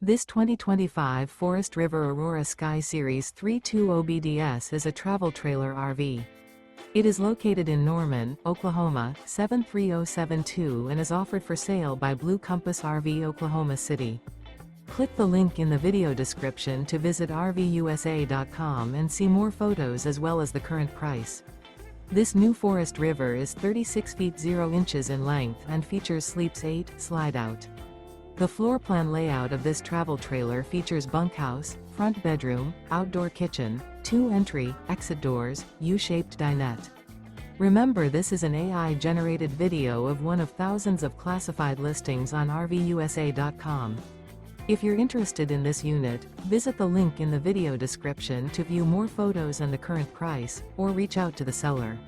This 2025 Forest River Aurora Sky Series 320BDS is a travel trailer RV. It is located in Norman, Oklahoma, 73072 and is offered for sale by Blue Compass RV Oklahoma City. Click the link in the video description to visit RVUSA.com and see more photos as well as the current price. This new Forest River is 36 feet 0 inches in length and features Sleeps 8 Slideout. The floor plan layout of this travel trailer features bunkhouse, front bedroom, outdoor kitchen, 2 entry, exit doors, U-shaped dinette. Remember, this is an AI-generated video of one of thousands of classified listings on RVUSA.com. If you're interested in this unit, visit the link in the video description to view more photos and the current price, or reach out to the seller.